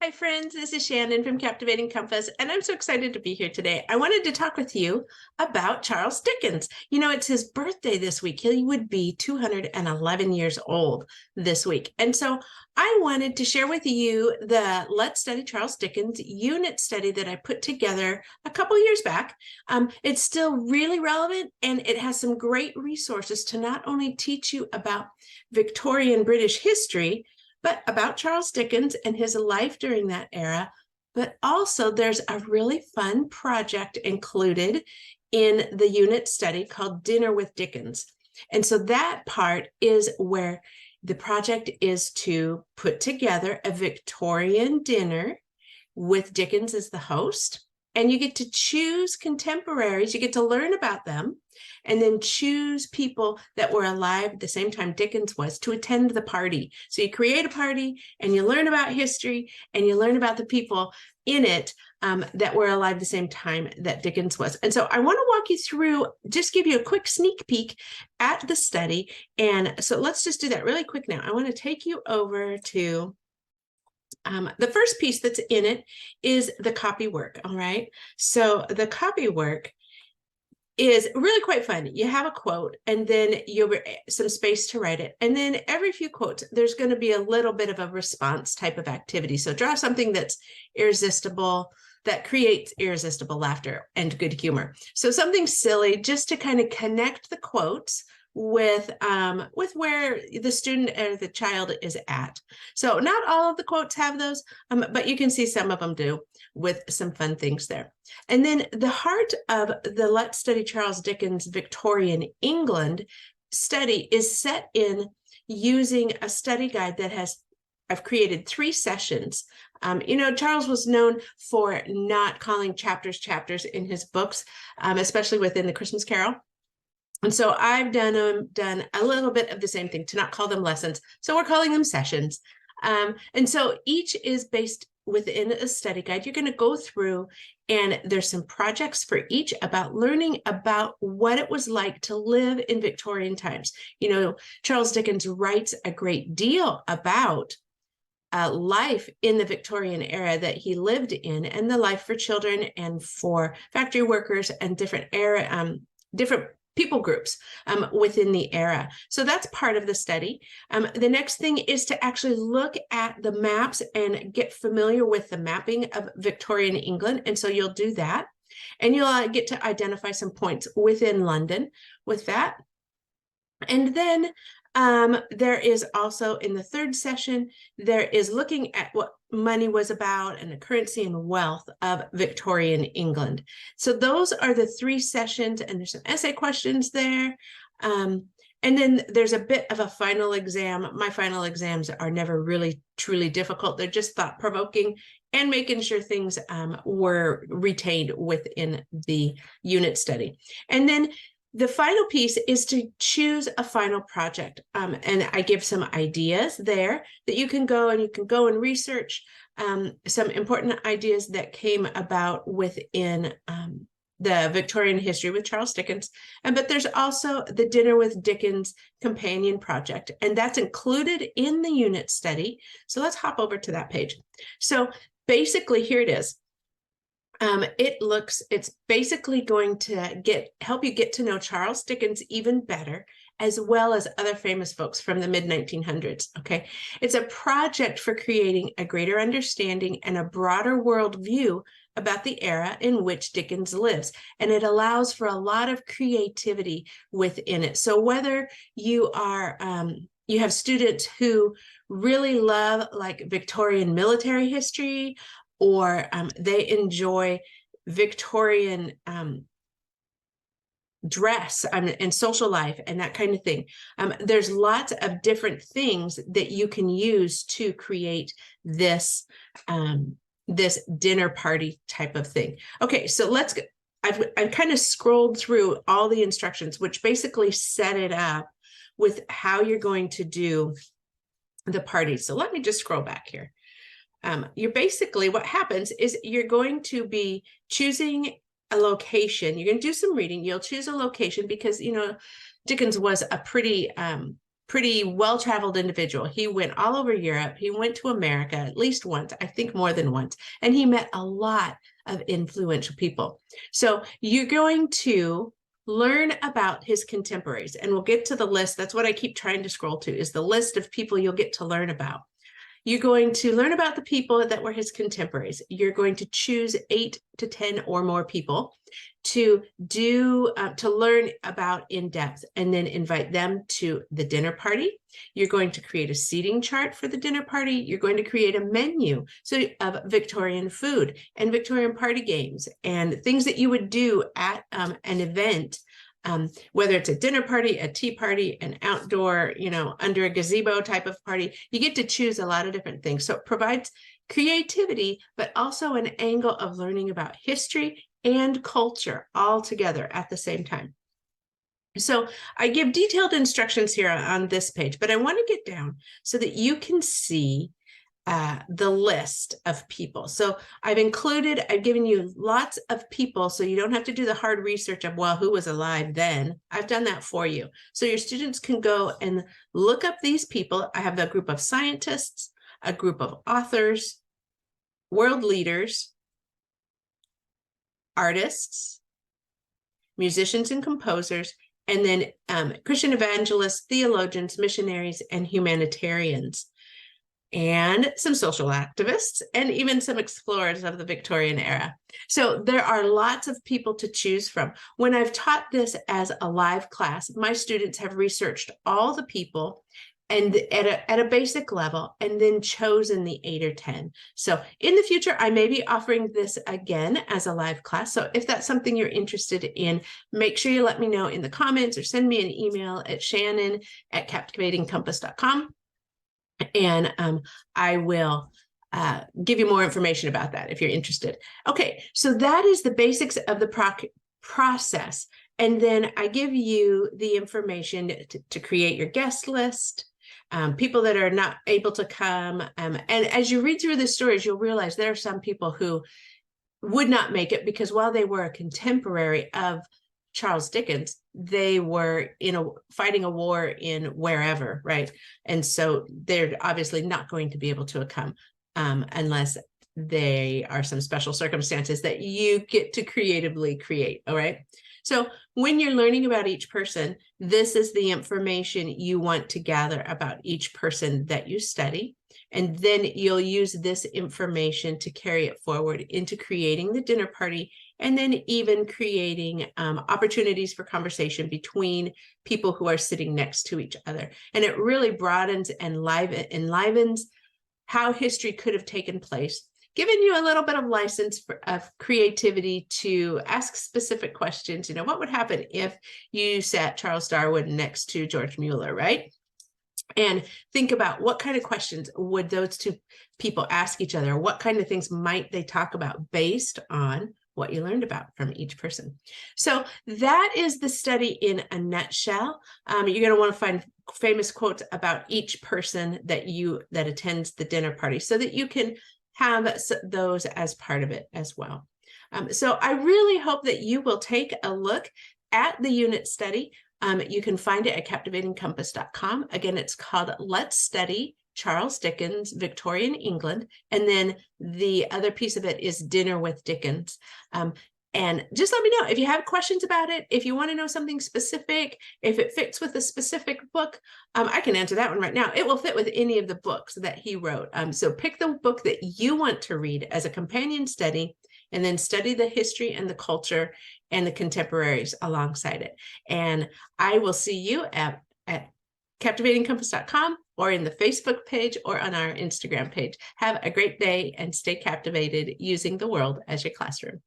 Hi, friends. This is Shannon from Captivating Compass, and I'm so excited to be here today. I wanted to talk with you about Charles Dickens. You know, it's his birthday this week. He would be 211 years old this week. And so I wanted to share with you the Let's Study Charles Dickens unit study that I put together a couple years back. It's still really relevant, and it has some great resources to not only teach you about Victorian British history, but about Charles Dickens and his life during that era. But also there's a really fun project included in the unit study called Dinner with Dickens. And so that part is where the project is to put together a Victorian dinner with Dickens as the host. And you get to choose contemporaries, you get to learn about them, and then choose people that were alive at the same time Dickens was to attend the party. So you create a party and you learn about history and you learn about the people in it that were alive the same time that Dickens was. And so I want to walk you through, just give you a quick sneak peek at the study. And so let's just do that really quick now. I want to take you over to the first piece that's in it is the copy work. All right. So the copy work is really quite fun. You have a quote and then you'll some space to write it. And then every few quotes, there's going to be a little bit of a response type of activity. So draw something that's irresistible, that creates irresistible laughter and good humor. So something silly just to kind of connect the quotes with where the student or the child is at. So not all of the quotes have those, but you can see some of them do with some fun things there. And then the heart of the Let's Study Charles Dickens Victorian England study is set in using a study guide that I've created 3 sessions. You know, Charles was known for not calling chapters in his books, especially within the Christmas Carol. And so I've done a little bit of the same thing, to not call them lessons. So we're calling them sessions. And so each is based within a study guide. You're going to go through and there's some projects for each about learning about what it was like to live in Victorian times. You know, Charles Dickens writes a great deal about life in the Victorian era that he lived in, and the life for children and for factory workers and different people groups within the era. So that's part of the study. The next thing is to actually look at the maps and get familiar with the mapping of Victorian England. And so you'll do that. And you'll get to identify some points within London with that. And then there is also in the 3rd session, there is looking at what money was about and the currency and wealth of Victorian England. So those are the 3 sessions, and there's some essay questions there. And then there's a bit of a final exam. My final exams are never really truly difficult. They're just thought-provoking and making sure things were retained within the unit study. And then the final piece is to choose a final project. And I give some ideas there that you can go and research some important ideas that came about within the Victorian history with Charles Dickens. But there's also the Dinner with Dickens companion project, and that's included in the unit study. So let's hop over to that page. So basically here it is. It's basically going to help you get to know Charles Dickens even better, as well as other famous folks from the mid-1900s, okay? It's a project for creating a greater understanding and a broader worldview about the era in which Dickens lives, and it allows for a lot of creativity within it. So whether you are, you have students who really love like Victorian military history, or they enjoy Victorian dress and social life and that kind of thing. There's lots of different things that you can use to create this this dinner party type of thing. Okay, so let's go. I've kind of scrolled through all the instructions, which basically set it up with how you're going to do the party. So let me just scroll back here. You're basically, what happens is you're going to be choosing a location. You're going to do some reading. You'll choose a location because, you know, Dickens was a pretty pretty well-traveled individual. He went all over Europe. He went to America at least once, I think more than once, and he met a lot of influential people. So you're going to learn about his contemporaries, and we'll get to the list. That's what I keep trying to scroll to, is the list of people you'll get to learn about. You're going to learn about the people that were his contemporaries. You're going to choose 8 to 10 or more people to learn about in depth, and then invite them to the dinner party. You're going to create a seating chart for the dinner party. You're going to create a menu of Victorian food and Victorian party games and things that you would do at an event. Whether it's a dinner party, a tea party, an outdoor, under a gazebo type of party, you get to choose a lot of different things. So it provides creativity, but also an angle of learning about history and culture all together at the same time. So I give detailed instructions here on this page, but I want to get down so that you can see the list of people. So I've given you lots of people, so you don't have to do the hard research of, well, who was alive then? I've done that for you. So your students can go and look up these people. I have a group of scientists, a group of authors, world leaders, artists, musicians and composers, and then Christian evangelists, theologians, missionaries, and humanitarians, and some social activists, and even some explorers of the Victorian era. So there are lots of people to choose from. When I've taught this as a live class, my students have researched all the people and at a basic level, and then chosen the 8 or 10. So in the future, I may be offering this again as a live class. So if that's something you're interested in, make sure you let me know in the comments or send me an email at shannon@captivatingcompass.com. And I will give you more information about that if you're interested. Okay, so that is the basics of the process. And then I give you the information to create your guest list, people that are not able to come. And as you read through the stories, you'll realize there are some people who would not make it because while they were a contemporary of Charles Dickens, they were fighting a war in wherever, right? And so they're obviously not going to be able to come unless they are some special circumstances that you get to creatively create, all right? So when you're learning about each person, this is the information you want to gather about each person that you study. And then you'll use this information to carry it forward into creating the dinner party, and then even creating opportunities for conversation between people who are sitting next to each other. And it really broadens and enlivens how history could have taken place, giving you a little bit of license of creativity to ask specific questions. What would happen if you sat Charles Darwin next to George Mueller, right? And think about what kind of questions would those two people ask each other? What kind of things might they talk about based on what you learned about from each person? So that is the study in a nutshell. You're going to want to find famous quotes about each person that attends the dinner party so that you can have those as part of it as well. So I really hope that you will take a look at the unit study. You can find it at captivatingcompass.com. Again, it's called Let's Study Charles Dickens, Victorian England. And then the other piece of it is Dinner with Dickens. And just let me know if you have questions about it, if you want to know something specific, if it fits with a specific book. I can answer that one right now. It will fit with any of the books that he wrote. So pick the book that you want to read as a companion study, and then study the history and the culture and the contemporaries alongside it. And I will see you at captivatingcompass.com or in the Facebook page or on our Instagram page. Have a great day and stay captivated using the world as your classroom.